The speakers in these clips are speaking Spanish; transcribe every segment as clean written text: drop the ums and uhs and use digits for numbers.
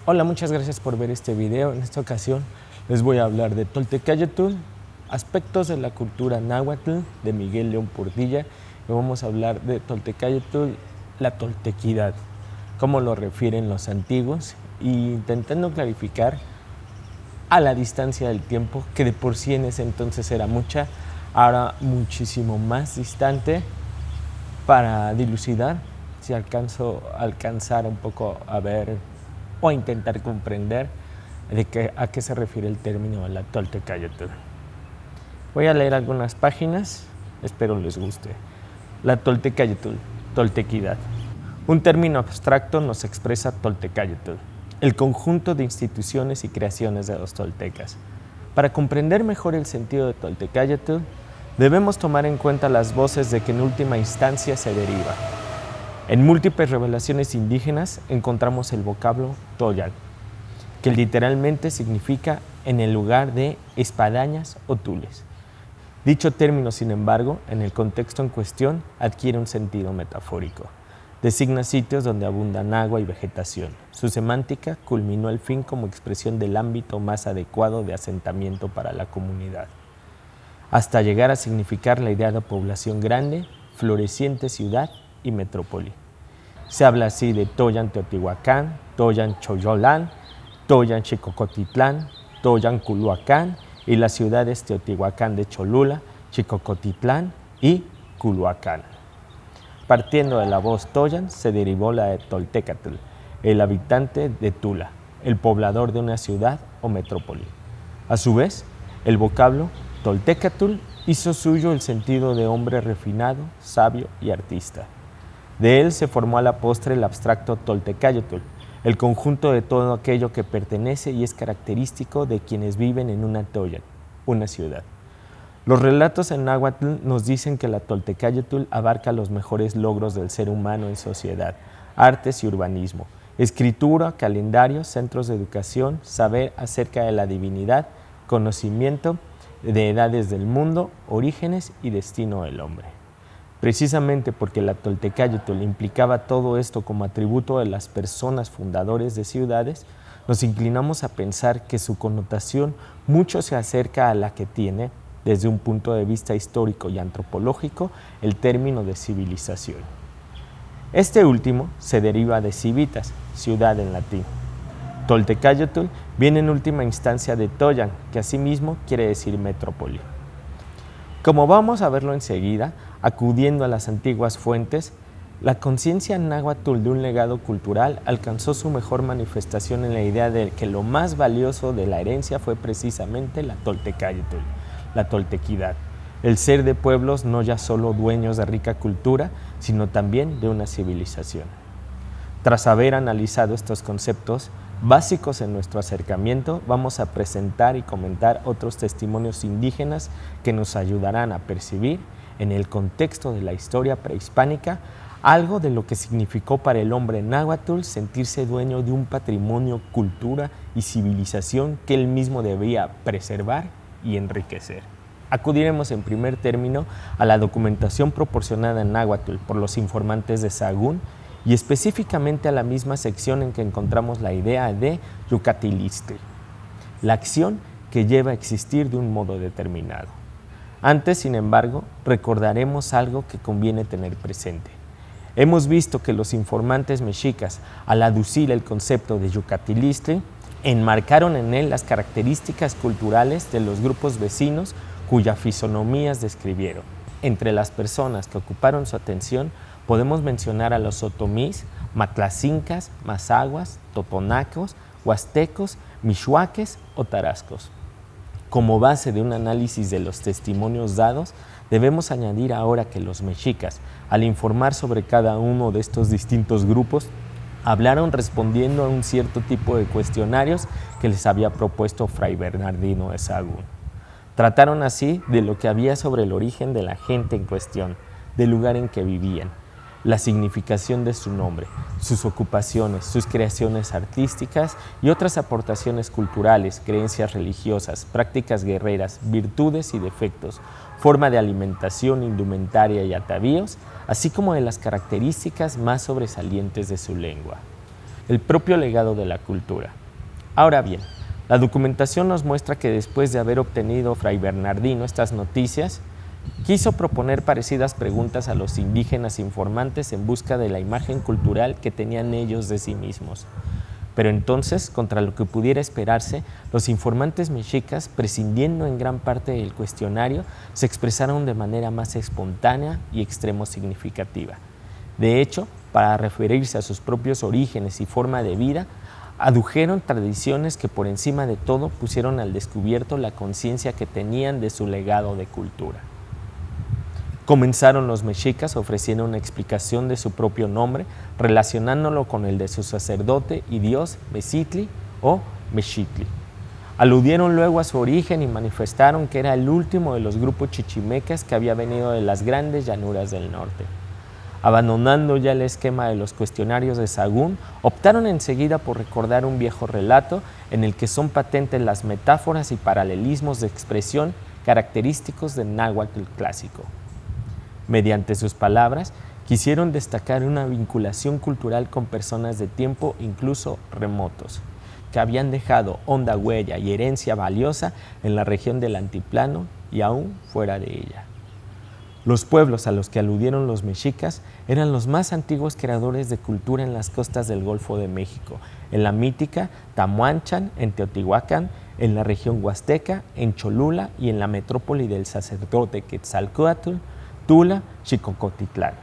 Hola, muchas gracias por ver este video. En esta ocasión les voy a hablar de Toltecayotl, aspectos de la cultura náhuatl de Miguel León Portilla, y vamos a hablar de Toltecayotl, la toltequidad, cómo lo refieren los antiguos, e intentando clarificar a la distancia del tiempo, que de por sí en ese entonces era mucha, ahora muchísimo más distante, para dilucidar si alcanzo a alcanzar un poco a ver o a intentar comprender a qué se refiere el término la Toltecayotl. Voy a leer algunas páginas, espero les guste. La Toltecayotl, toltequidad. Un término abstracto nos expresa Toltecayotl, el conjunto de instituciones y creaciones de los toltecas. Para comprender mejor el sentido de Toltecayotl, debemos tomar en cuenta las voces de que en última instancia se deriva. En múltiples revelaciones indígenas encontramos el vocablo Toyan, que literalmente significa en el lugar de espadañas o tules. Dicho término, sin embargo, en el contexto en cuestión, adquiere un sentido metafórico. Designa sitios donde abundan agua y vegetación. Su semántica culminó al fin como expresión del ámbito más adecuado de asentamiento para la comunidad, hasta llegar a significar la idea de población grande, floreciente ciudad y metrópoli. Se habla así de Toyan Teotihuacán, Toyan Choyolán, Toyan Xicocotitlán, Toyan Culhuacán y las ciudades Teotihuacán de Cholula, Xicocotitlán y Culhuacán. Partiendo de la voz Toyan se derivó la de Toltecatl, el habitante de Tula, el poblador de una ciudad o metrópoli. A su vez, el vocablo Toltecatl hizo suyo el sentido de hombre refinado, sabio y artista. De él se formó a la postre el abstracto Toltecayotl, el conjunto de todo aquello que pertenece y es característico de quienes viven en una Toyan, una ciudad. Los relatos en náhuatl nos dicen que la Toltecayotl abarca los mejores logros del ser humano en sociedad, artes y urbanismo, escritura, calendario, centros de educación, saber acerca de la divinidad, conocimiento de edades del mundo, orígenes y destino del hombre. Precisamente porque la Toltecayotl implicaba todo esto como atributo de las personas fundadores de ciudades, nos inclinamos a pensar que su connotación mucho se acerca a la que tiene, desde un punto de vista histórico y antropológico, el término de civilización. Este último se deriva de civitas, ciudad en latín. Toltecayotl viene en última instancia de Toyan, que asimismo quiere decir metrópoli. Como vamos a verlo enseguida, acudiendo a las antiguas fuentes, la conciencia náhuatl de un legado cultural alcanzó su mejor manifestación en la idea de que lo más valioso de la herencia fue precisamente la Toltecayotl, la toltequidad, el ser de pueblos no ya solo dueños de rica cultura, sino también de una civilización. Tras haber analizado estos conceptos básicos en nuestro acercamiento, vamos a presentar y comentar otros testimonios indígenas que nos ayudarán a percibir, en el contexto de la historia prehispánica, algo de lo que significó para el hombre náhuatl sentirse dueño de un patrimonio, cultura y civilización que él mismo debía preservar y enriquecer. Acudiremos en primer término a la documentación proporcionada en náhuatl por los informantes de Sahagún y específicamente a la misma sección en que encontramos la idea de yucatilistli, la acción que lleva a existir de un modo determinado. Antes, sin embargo, recordaremos algo que conviene tener presente. Hemos visto que los informantes mexicas, al aducir el concepto de yucatilistli, enmarcaron en él las características culturales de los grupos vecinos cuyas fisonomías describieron. Entre las personas que ocuparon su atención podemos mencionar a los otomís, matlacincas, mazaguas, totonacos, huastecos, michoaques o tarascos. Como base de un análisis de los testimonios dados, debemos añadir ahora que los mexicas, al informar sobre cada uno de estos distintos grupos, hablaron respondiendo a un cierto tipo de cuestionarios que les había propuesto Fray Bernardino de Sahagún. Trataron así de lo que había sobre el origen de la gente en cuestión, del lugar en que vivían, la significación de su nombre, sus ocupaciones, sus creaciones artísticas y otras aportaciones culturales, creencias religiosas, prácticas guerreras, virtudes y defectos, forma de alimentación, indumentaria y atavíos, así como de las características más sobresalientes de su lengua. el propio legado de la cultura. Ahora bien, la documentación nos muestra que después de haber obtenido Fray Bernardino estas noticias, quiso proponer parecidas preguntas a los indígenas informantes en busca de la imagen cultural que tenían ellos de sí mismos. Pero entonces, contra lo que pudiera esperarse, los informantes mexicas, prescindiendo en gran parte del cuestionario, se expresaron de manera más espontánea y extremo significativa. De hecho, para referirse a sus propios orígenes y forma de vida, adujeron tradiciones que por encima de todo pusieron al descubierto la conciencia que tenían de su legado de cultura. Comenzaron los mexicas ofreciendo una explicación de su propio nombre, relacionándolo con el de su sacerdote y dios Mexitli o Mexitli. Aludieron luego a su origen y manifestaron que era el último de los grupos chichimecas que había venido de las grandes llanuras del norte. Abandonando ya el esquema de los cuestionarios de Sagún, optaron enseguida por recordar un viejo relato en el que son patentes las metáforas y paralelismos de expresión característicos del náhuatl clásico. Mediante sus palabras, quisieron destacar una vinculación cultural con personas de tiempo incluso remotos, que habían dejado honda huella y herencia valiosa en la región del Altiplano y aún fuera de ella. Los pueblos a los que aludieron los mexicas eran los más antiguos creadores de cultura en las costas del Golfo de México, en la mítica Tamuanchan, en Teotihuacán, en la región huasteca, en Cholula y en la metrópoli del sacerdote Quetzalcóatl, Tula, Xicocotitlán.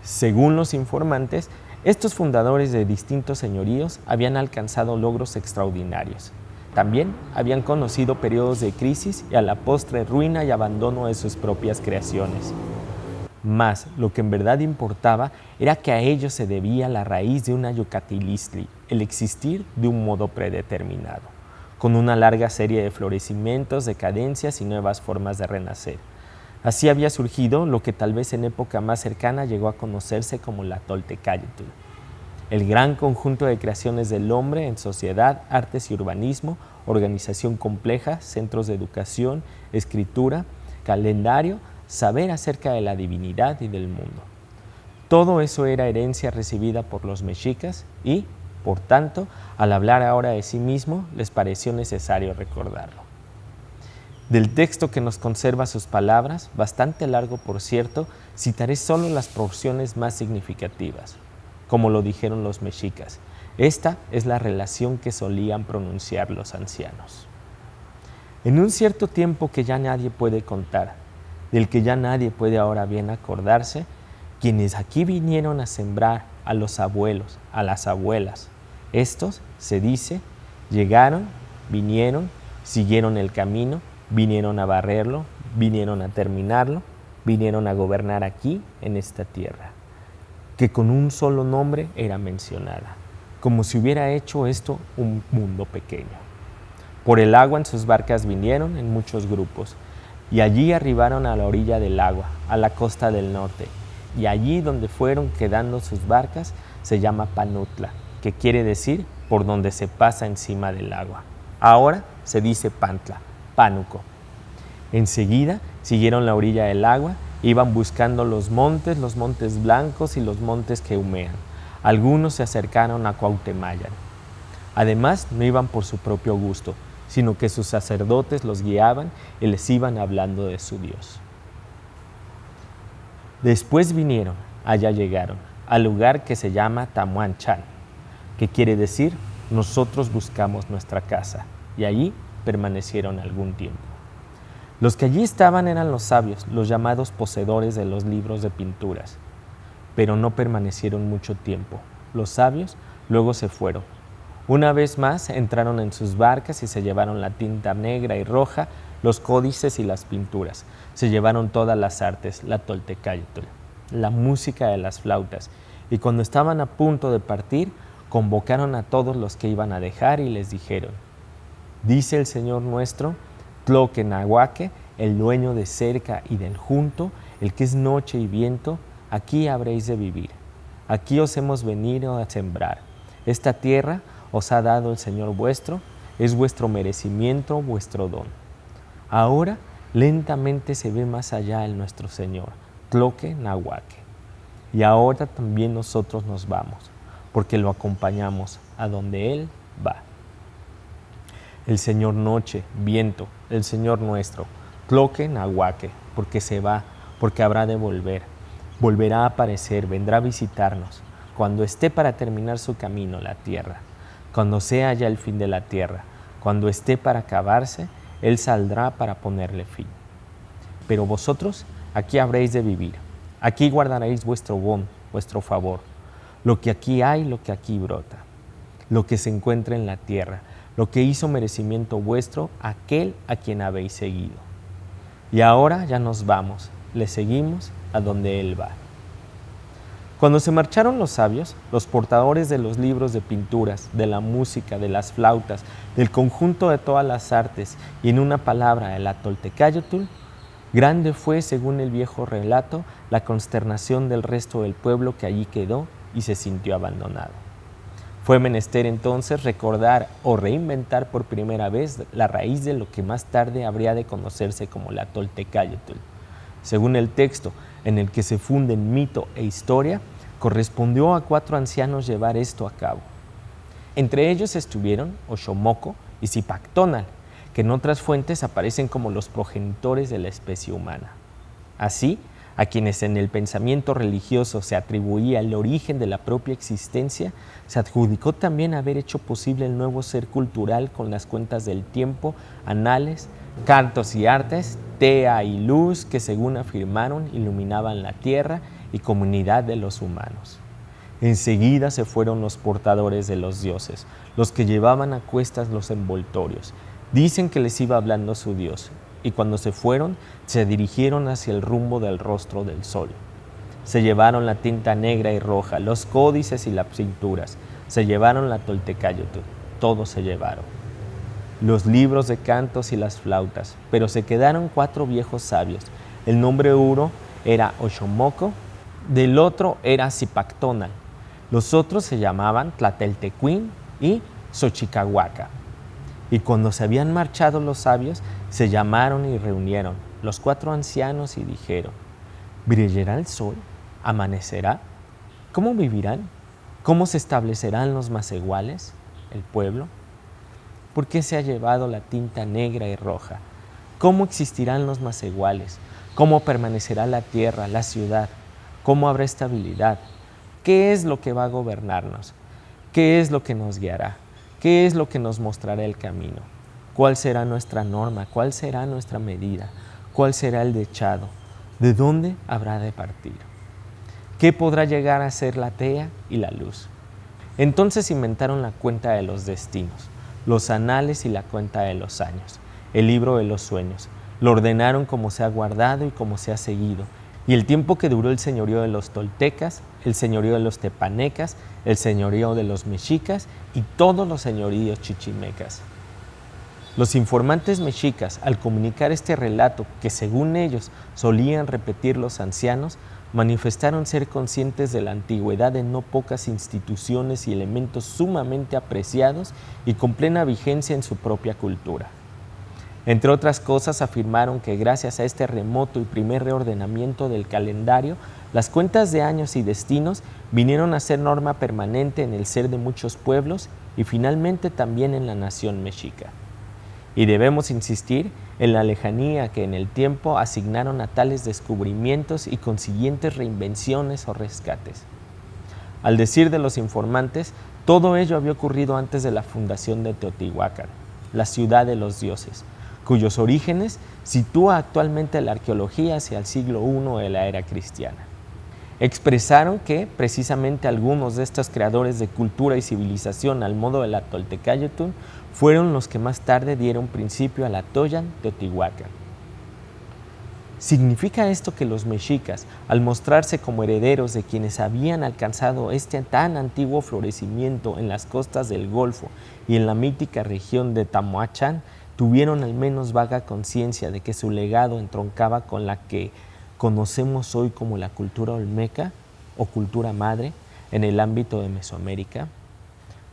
Según los informantes, estos fundadores de distintos señoríos habían alcanzado logros extraordinarios. También habían conocido periodos de crisis y a la postre ruina y abandono de sus propias creaciones. Mas lo que en verdad importaba era que a ellos se debía la raíz de una yucatilistli, el existir de un modo predeterminado, con una larga serie de florecimientos, decadencias y nuevas formas de renacer. Así había surgido lo que tal vez en época más cercana llegó a conocerse como la Toltecayotl, el gran conjunto de creaciones del hombre en sociedad, artes y urbanismo, organización compleja, centros de educación, escritura, calendario, saber acerca de la divinidad y del mundo. Todo eso era herencia recibida por los mexicas y, por tanto, al hablar ahora de sí mismo, les pareció necesario recordarlo. Del texto que nos conserva sus palabras, bastante largo por cierto, citaré solo las porciones más significativas. Como lo dijeron los mexicas, esta es la relación que solían pronunciar los ancianos. En un cierto tiempo que ya nadie puede contar, del que ya nadie puede ahora bien acordarse, quienes aquí vinieron a sembrar a los abuelos, a las abuelas, estos, se dice, llegaron, vinieron, siguieron el camino, vinieron a barrerlo, vinieron a terminarlo, vinieron a gobernar aquí, en esta tierra, que con un solo nombre era mencionada, como si hubiera hecho esto un mundo pequeño. Por el agua en sus barcas vinieron en muchos grupos, y allí arribaron a la orilla del agua, a la costa del norte, y allí donde fueron quedando sus barcas se llama Panutla, que quiere decir por donde se pasa encima del agua. Ahora se dice Pantla, Pánuco. Enseguida siguieron la orilla del agua, iban buscando los montes blancos y los montes que humean. Algunos se acercaron a Cuauhtemayan. Además, no iban por su propio gusto, sino que sus sacerdotes los guiaban y les iban hablando de su Dios. Después vinieron, allá llegaron, al lugar que se llama Tamuanchan, que quiere decir, nosotros buscamos nuestra casa, y allí permanecieron algún tiempo. Los que allí estaban eran los sabios, los llamados poseedores de los libros de pinturas, pero no permanecieron mucho tiempo. Los sabios luego se fueron. Una vez más entraron en sus barcas y se llevaron la tinta negra y roja, los códices y las pinturas. Se llevaron todas las artes, la Toltecayotl, la música de las flautas, y cuando estaban a punto de partir, convocaron a todos los que iban a dejar y les dijeron: dice el Señor nuestro, Tloquenahuaque, el dueño de cerca y del junto, el que es noche y viento, aquí habréis de vivir. Aquí os hemos venido a sembrar. Esta tierra os ha dado el Señor vuestro, es vuestro merecimiento, vuestro don. Ahora lentamente se ve más allá el nuestro Señor, Tloquenahuaque. Y ahora también nosotros nos vamos, porque lo acompañamos a donde Él va. El Señor noche, viento, el Señor nuestro, tloque nahuaque, porque se va, porque habrá de volver. Volverá a aparecer, vendrá a visitarnos, cuando esté para terminar su camino la tierra, cuando sea ya el fin de la tierra, cuando esté para acabarse, Él saldrá para ponerle fin. Pero vosotros aquí habréis de vivir, aquí guardaréis vuestro bon, vuestro favor, lo que aquí hay, lo que aquí brota, lo que se encuentra en la tierra, lo que hizo merecimiento vuestro, aquel a quien habéis seguido. Y ahora ya nos vamos, le seguimos a donde Él va. Cuando se marcharon los sabios, los portadores de los libros de pinturas, de la música, de las flautas, del conjunto de todas las artes, y en una palabra, el Atoltecayotl, grande fue, según el viejo relato, la consternación del resto del pueblo que allí quedó y se sintió abandonado. Fue menester entonces recordar o reinventar por primera vez la raíz de lo que más tarde habría de conocerse como la Atoltecayotl. Según el texto en el que se funden mito e historia, correspondió a 4 ancianos llevar esto a cabo. Entre ellos estuvieron Oxomoco y Zipactónal, que en otras fuentes aparecen como los progenitores de la especie humana. Así, a quienes en el pensamiento religioso se atribuía el origen de la propia existencia, se adjudicó también haber hecho posible el nuevo ser cultural con las cuentas del tiempo, anales, cantos y artes, tea y luz que, según afirmaron, iluminaban la tierra y comunidad de los humanos. Enseguida se fueron los portadores de los dioses, los que llevaban a cuestas los envoltorios. Dicen que les iba hablando su Dios, y cuando se fueron, se dirigieron hacia el rumbo del rostro del sol. Se llevaron la tinta negra y roja, los códices y las pinturas, se llevaron la Toltecayotl, todo se llevaron. Los libros de cantos y las flautas, pero se quedaron 4 viejos sabios. El nombre uno era Oxomoco, del otro era Zipactónal. Los otros se llamaban Tlateltecuín y Xochicahuaca. Y cuando se habían marchado los sabios, se llamaron y reunieron los 4 ancianos y dijeron: ¿brillará el sol? ¿Amanecerá? ¿Cómo vivirán? ¿Cómo se establecerán los maseguales, el pueblo? ¿Por qué se ha llevado la tinta negra y roja? ¿Cómo existirán los maseguales? ¿Cómo permanecerá la tierra, la ciudad? ¿Cómo habrá estabilidad? ¿Qué es lo que va a gobernarnos? ¿Qué es lo que nos guiará? ¿Qué es lo que nos mostrará el camino? ¿Cuál será nuestra norma? ¿Cuál será nuestra medida? ¿Cuál será el dechado? ¿De dónde habrá de partir? ¿Qué podrá llegar a ser la tea y la luz? Entonces inventaron la cuenta de los destinos, los anales y la cuenta de los años, el libro de los sueños. Lo ordenaron como se ha guardado y como se ha seguido. Y el tiempo que duró el señorío de los toltecas, el señorío de los tepanecas, el señorío de los mexicas y todos los señoríos chichimecas. Los informantes mexicas, al comunicar este relato que según ellos solían repetir los ancianos, manifestaron ser conscientes de la antigüedad de no pocas instituciones y elementos sumamente apreciados y con plena vigencia en su propia cultura. Entre otras cosas, afirmaron que gracias a este remoto y primer reordenamiento del calendario, las cuentas de años y destinos vinieron a ser norma permanente en el ser de muchos pueblos y finalmente también en la nación mexica. Y debemos insistir en la lejanía que en el tiempo asignaron a tales descubrimientos y consiguientes reinvenciones o rescates. Al decir de los informantes, todo ello había ocurrido antes de la fundación de Teotihuacán, la ciudad de los dioses, cuyos orígenes sitúa actualmente la arqueología hacia el siglo I de la era cristiana. Expresaron que precisamente algunos de estos creadores de cultura y civilización al modo de la Toltecayotl fueron los que más tarde dieron principio a la Toyan Teotihuacán. ¿Significa esto que los mexicas, al mostrarse como herederos de quienes habían alcanzado este tan antiguo florecimiento en las costas del Golfo y en la mítica región de Tamoachán, tuvieron al menos vaga conciencia de que su legado entroncaba con la que conocemos hoy como la cultura olmeca o cultura madre en el ámbito de Mesoamérica?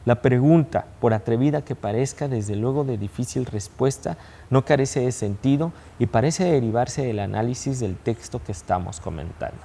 La pregunta, por atrevida que parezca, desde luego de difícil respuesta, no carece de sentido y parece derivarse del análisis del texto que estamos comentando.